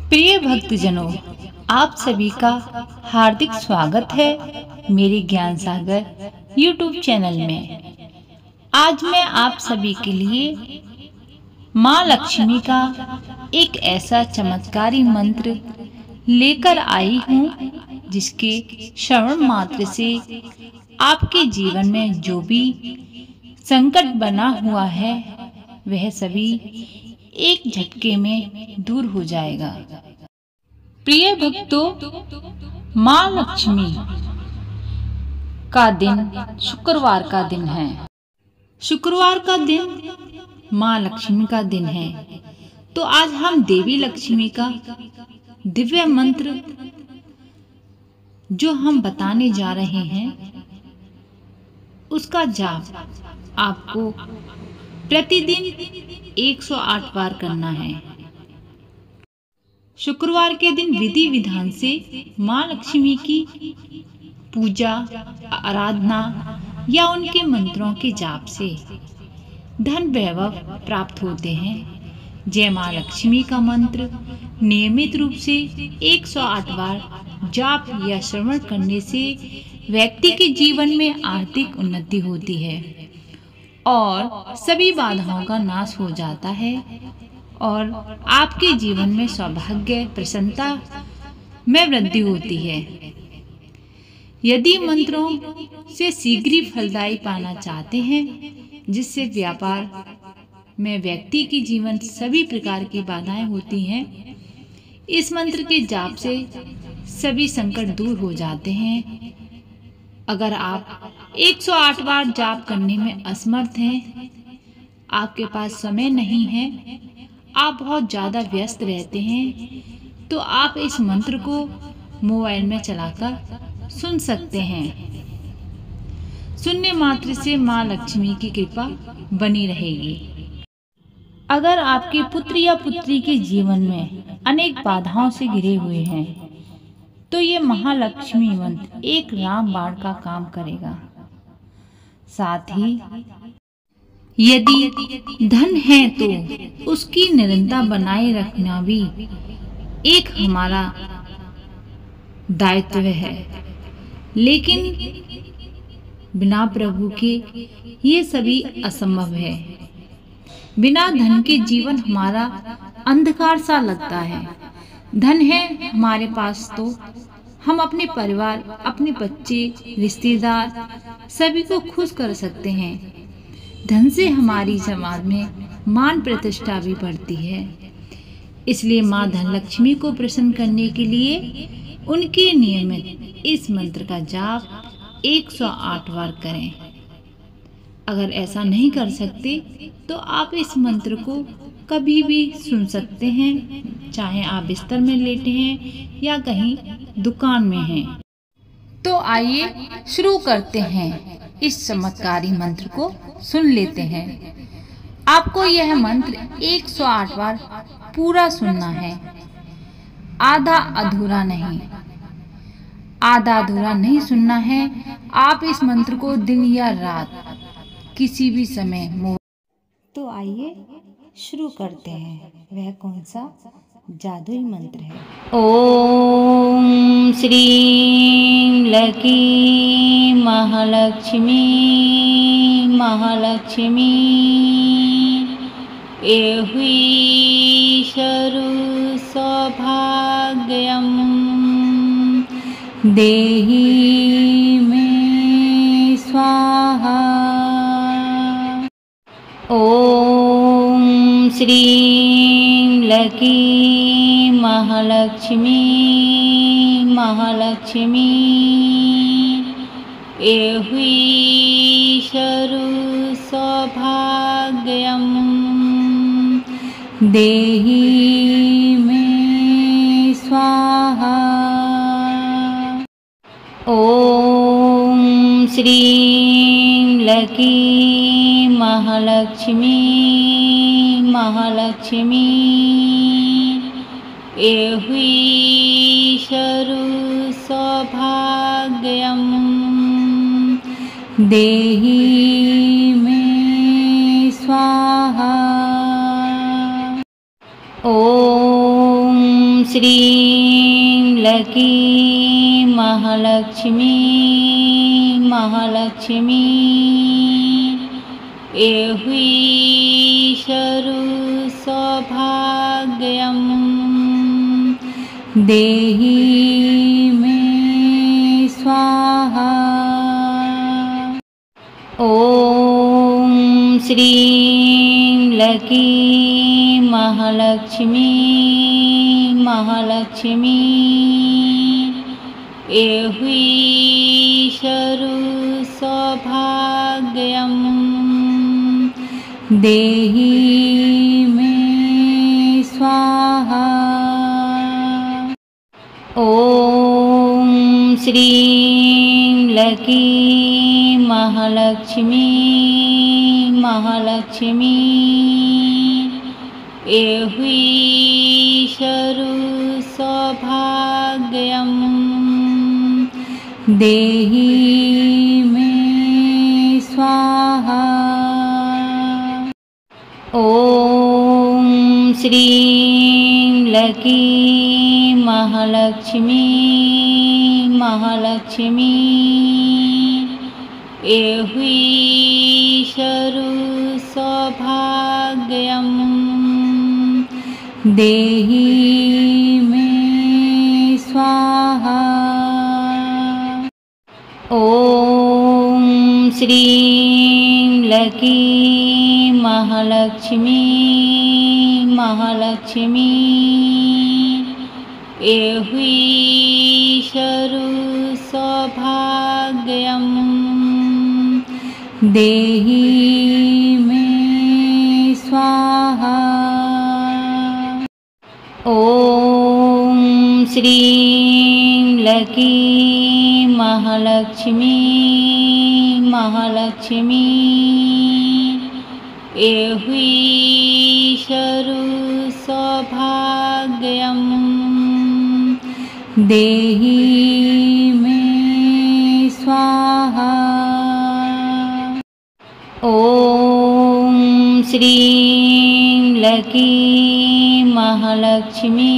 प्रिय भक्तजनों, आप सभी का हार्दिक स्वागत है मेरे ज्ञान सागर यूट्यूब चैनल में। आज मैं आप सभी के लिए माँ लक्ष्मी का एक ऐसा चमत्कारी मंत्र लेकर आई हूँ जिसके श्रवण मात्र से आपके जीवन में जो भी संकट बना हुआ है वह सभी एक झटके में दूर हो जाएगा। प्रिय भक्तों, माँ लक्ष्मी का दिन शुक्रवार का दिन है। शुक्रवार का दिन माँ लक्ष्मी का दिन है। तो आज हम देवी लक्ष्मी का दिव्य मंत्र जो हम बताने जा रहे हैं उसका जाप आपको प्रतिदिन 108 बार करना है। शुक्रवार के दिन विधि विधान से माँ लक्ष्मी की पूजा, आराधना या उनके मंत्रों के जाप से धन वैभव प्राप्त होते हैं। जय माँ लक्ष्मी का मंत्र नियमित रूप से 108 बार जाप या श्रवण करने से व्यक्ति के जीवन में आर्थिक उन्नति होती है और सभी बाधाओं का नाश हो जाता है और आपके जीवन में सौभाग्य, प्रसन्नता में वृद्धि होती है। यदि मंत्रों से शीघ्र फलदायी पाना चाहते हैं जिससे व्यापार में व्यक्ति के जीवन सभी प्रकार की बाधाएं होती हैं, इस मंत्र के जाप से सभी संकट दूर हो जाते हैं। अगर आप 108 बार जाप करने में असमर्थ हैं, आपके पास समय नहीं है, आप बहुत ज़्यादा व्यस्त रहते हैं, तो आप इस मंत्र को मोबाइल में चलाकर सुन सकते हैं। सुनने मात्र से माँ लक्ष्मी की कृपा बनी रहेगी। अगर आपके पुत्र या पुत्री के जीवन में अनेक बाधाओं से घिरे हुए हैं तो ये महालक्ष्मी मंत्र एक रामबाण का काम करेगा। साथ ही यदि धन है तो उसकी निरंतरता बनाए रखना भी एक हमारा दायित्व है, लेकिन बिना प्रभु के ये सभी असंभव है। बिना धन के जीवन हमारा अंधकार सा लगता है। धन है हमारे पास तो हम अपने परिवार, अपने बच्चे, रिश्तेदार सभी को खुश कर सकते हैं। धन से हमारी समाज में मान प्रतिष्ठा भी बढ़ती है। इसलिए माँ धनलक्ष्मी को प्रसन्न करने के लिए उनके नियमित इस मंत्र का जाप 108 बार करें। अगर ऐसा नहीं कर सकते तो आप इस मंत्र को कभी भी सुन सकते हैं, चाहे आप बिस्तर में लेटे हैं या कहीं दुकान में हैं। तो आइए शुरू करते हैं। इस चमत्कारी मंत्र को सुन लेते हैं। आपको यह मंत्र 108 बार पूरा सुनना है, आधा अधूरा नहीं। आधा अधूरा नहीं सुनना है। आप इस मंत्र को दिन या रात किसी भी समय तो आइए शुरू करते हैं। वह कौन सा जादुई मंत्र है? ओम श्रीं लकी महालक्ष्मी महालक्ष्मी एहि शरु सौभाग्यम देहि मे स्वाहा। ओम श्रीं लकी महालक्ष्मी महालक्ष्मी एहि शरु सौभाग्यम देहि मे स्वाहा। ओम श्रीं लकी महालक्ष्मी महालक्ष्मी एहि शरु सौभाग्यम देहि मे स्वाहा। ओम श्रीं लकी महालक्ष्मी महालक्ष्मी एहि शरु सौभाग्यं देहि मे स्वाहा। ॐ श्रीं लकी महालक्ष्मी महालक्ष्मी एहि शरु सौभाग्यं देहि मे स्वाहा। ॐ श्रीं लकी महालक्ष्मी महालक्ष्मी एहि शरु सौभाग्यं देहि मे स्वाहा। ॐ श्रीं लकी महालक्ष्मी महालक्ष्मी एहि शरु सौभाग्यं देहि मे स्वाहा। ॐ श्रीं लकी महालक्ष्मी महालक्ष्मी एहि शरु सौभाग्यं देहि मे स्वाहा। ॐ श्रीं लकी महालक्ष्मी महालक्ष्मी एहि शरु सौभाग्यं देहि मे स्वाहा। ॐ श्रीं लकी महालक्ष्मी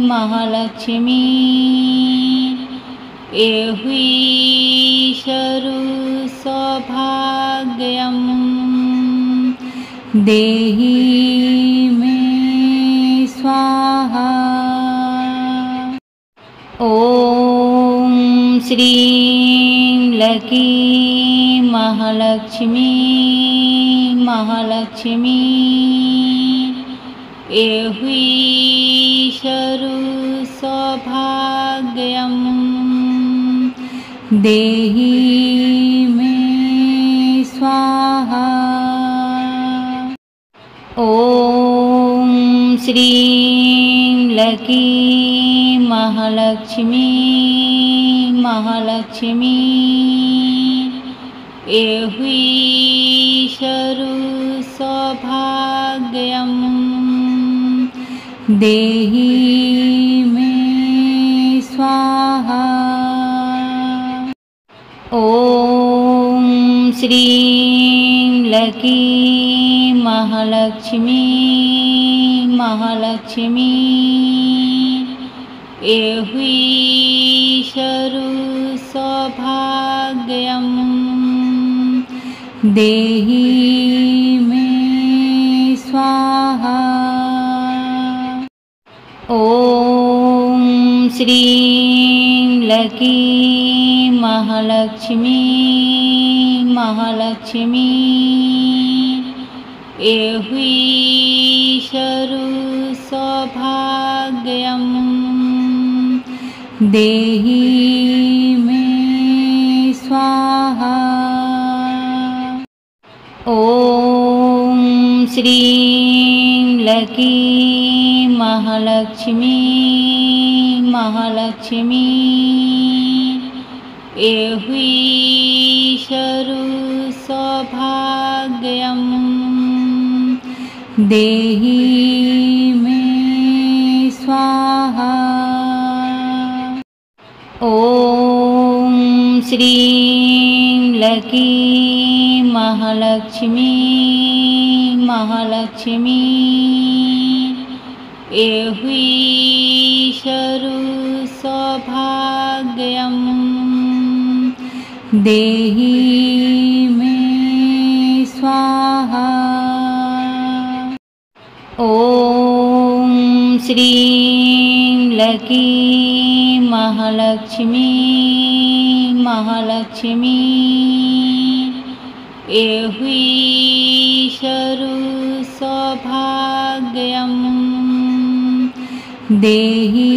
महालक्ष्मी एहि शरु सौभाग्यं देहि मे स्वाहा। ॐ श्रीं लकी महालक्ष्मी महालक्ष्मी एहि शरु सौभाग्यं देहि मे स्वाहा। ॐ श्रीं लकी महालक्ष्मी महालक्ष्मी एहि शरु सौभाग्यं देहि मे स्वाहा। ॐ श्रीं लकी महालक्ष्मी महालक्ष्मी एहि शरु सौभाग्यं देहि मे स्वाहा। ॐ श्रीं लकी महालक्ष्मी महालक्ष्मी एहि शरु सौभाग्यं देहि मे स्वाहा। ॐ श्रीं लकी महालक्ष्मी महालक्ष्मी एहि शरु सौभाग्यं देहि मे स्वाहा। ॐ श्रीं लकी महालक्ष्मी महालक्ष्मी एहुईशरु सौभाग्यं देहि मे स्वाहा। ॐ श्रीं लकी महालक्ष्मी महालक्ष्मी एहुईशरु सौभाग्यं देहि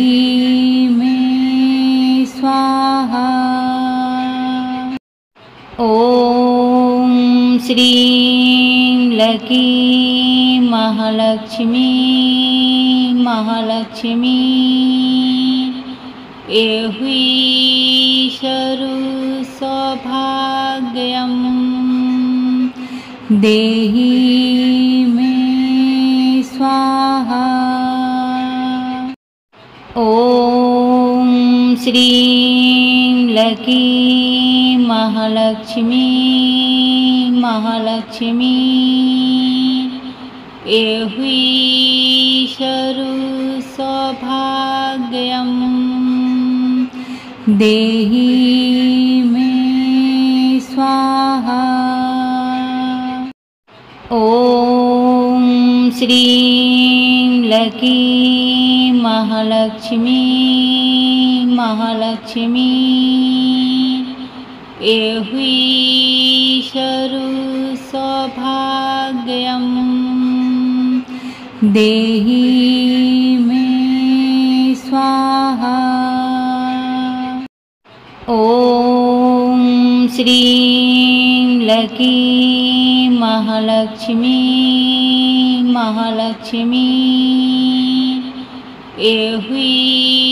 मे स्वाहा। ॐ श्रीं लकी महालक्ष्मी महालक्ष्मी एहुईशरु सौभाग्यं देहि मे स्वाहा। ॐ श्रीं लकी महालक्ष्मी महालक्ष्मी एहुईशरु सौभाग्यं देहि मे स्वाहा। ॐ श्रीं लकी महालक्ष्मी महालक्ष्मी एहुईशरु सौभाग्यं देहि मे स्वाहा। ॐ श्रीं लकी महालक्ष्मी महालक्ष्मी एहुईशरु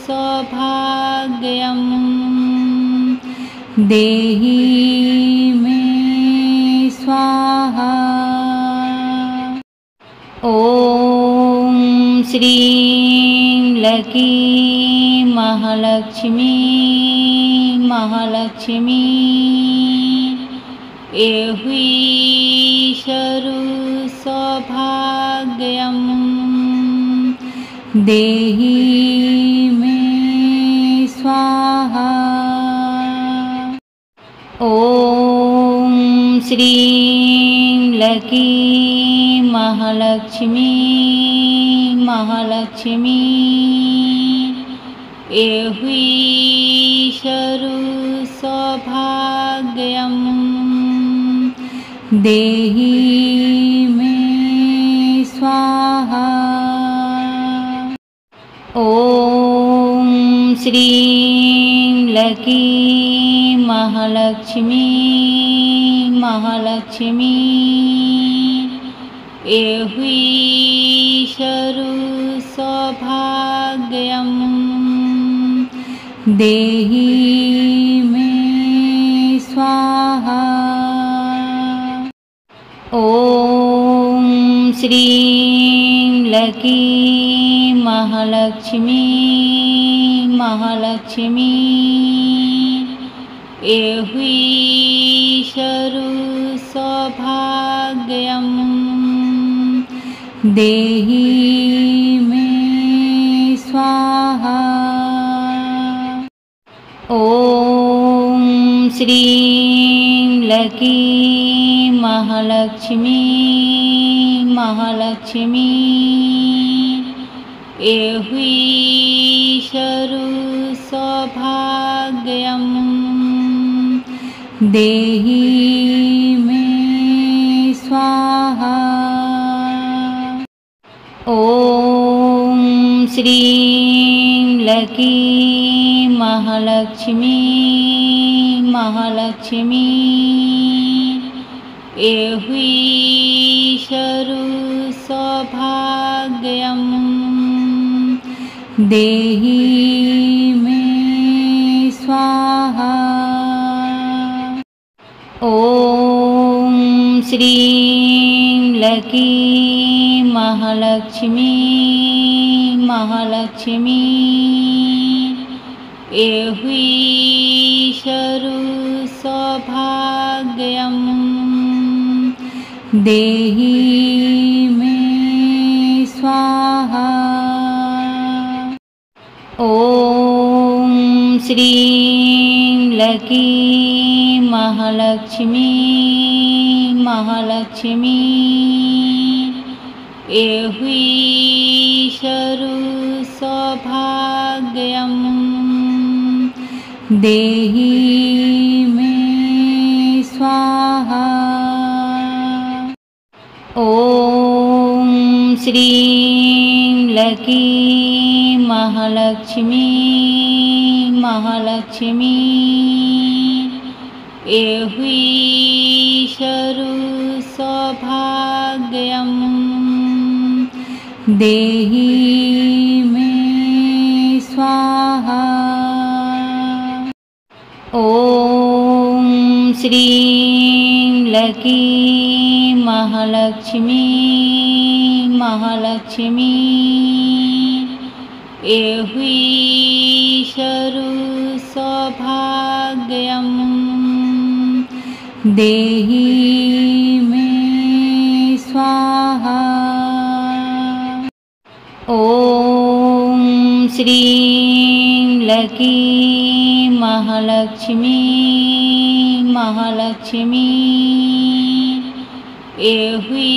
सौभाग्यं देहि मे स्वाहा। ॐ श्रीं लकी महालक्ष्मी महालक्ष्मी एहुईशरु सौभाग्यं देहि मे स्वाहा। ॐ श्रीं लकी महालक्ष्मी महालक्ष्मी एहुईशरु सौभाग्यं देहि मे स्वाहा। ॐ श्रीं लकी महालक्ष्मी महालक्ष्मी एहुईशरु सौभाग्यं देहि मे स्वाहा। ॐ श्रीं लकी महालक्ष्मी महालक्ष्मी एहुईशरु सौभाग्यं देहि मे स्वाहा। ॐ श्रीं लकी महालक्ष्मी महालक्ष्मी एहुईशरु सौभाग्यं देहि मे स्वाहा। ॐ श्रीं लकी महालक्ष्मी महालक्ष्मी एहुईशरु सौभाग्यं देहि मे स्वाहा। ॐ श्रीं लकी महालक्ष्मी महालक्ष्मी एहुईशरु सौभाग्यं देहि मे स्वाहा। ॐ श्रीं लकी महालक्ष्मी महालक्ष्मी एहि शरु सौभाग्यं देहि मे स्वाहा। ॐ श्रीं लकी महालक्ष्मी महालक्ष्मी एहि शरु सौभाग्यं देहि मे स्वाहा। ॐ श्रीं लकी महालक्ष्मी महालक्ष्मी एहि शरु सौभाग्यं देहि मे स्वाहा। ॐ श्रीं लकी महालक्ष्मी महालक्ष्मी एहि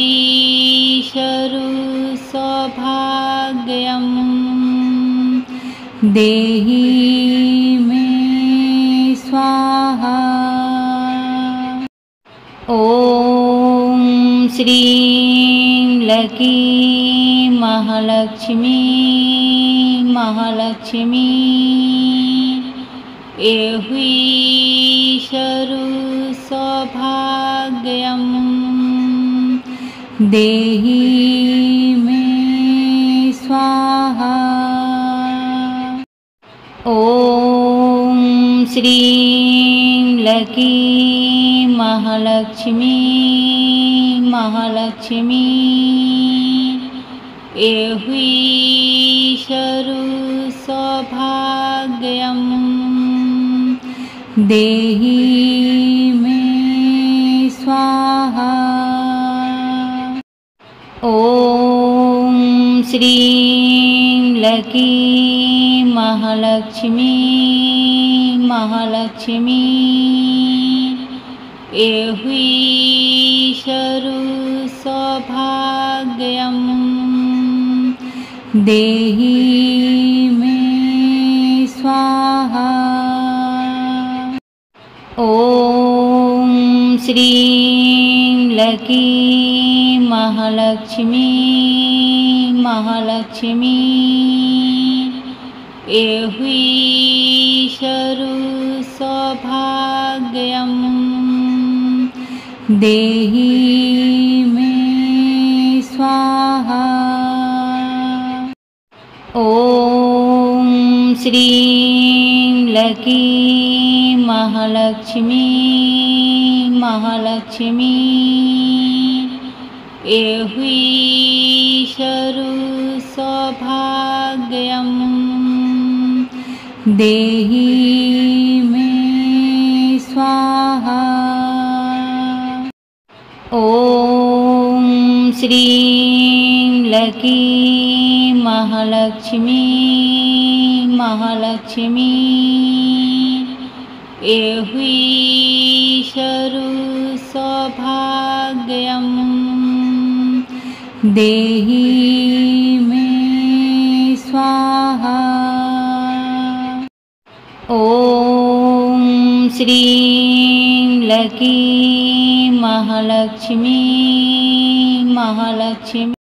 शरु सौभाग्यं देहि मे स्वाहा। ॐ श्रीं लकी महालक्ष्मी महालक्ष्मी एहि शरु सौभाग्यं देहि मे स्वाहा। ॐ श्रीं लकी महालक्ष्मी महालक्ष्मी एहि शरु सौभाग्यं देहि मे स्वाहा। ॐ श्रीं लकी महालक्ष्मी महालक्ष्मी एहि शरु सौभाग्यं देहि मे स्वाहा। ॐ श्रीं लकी महालक्ष्मी महालक्ष्मी एहि शरु सौभाग्यं देहि मे स्वाहा। ॐ श्रीं लकी महालक्ष्मी महालक्ष्मी एहि शरु सौभाग्यं देहि मे स्वाहा। ॐ श्रीं लकी महालक्ष्मी महालक्ष्मी एहि शरु सौभाग्यं देहि मे स्वाहा। ॐ श्रीं लकी महालक्ष्मी महालक्ष्मी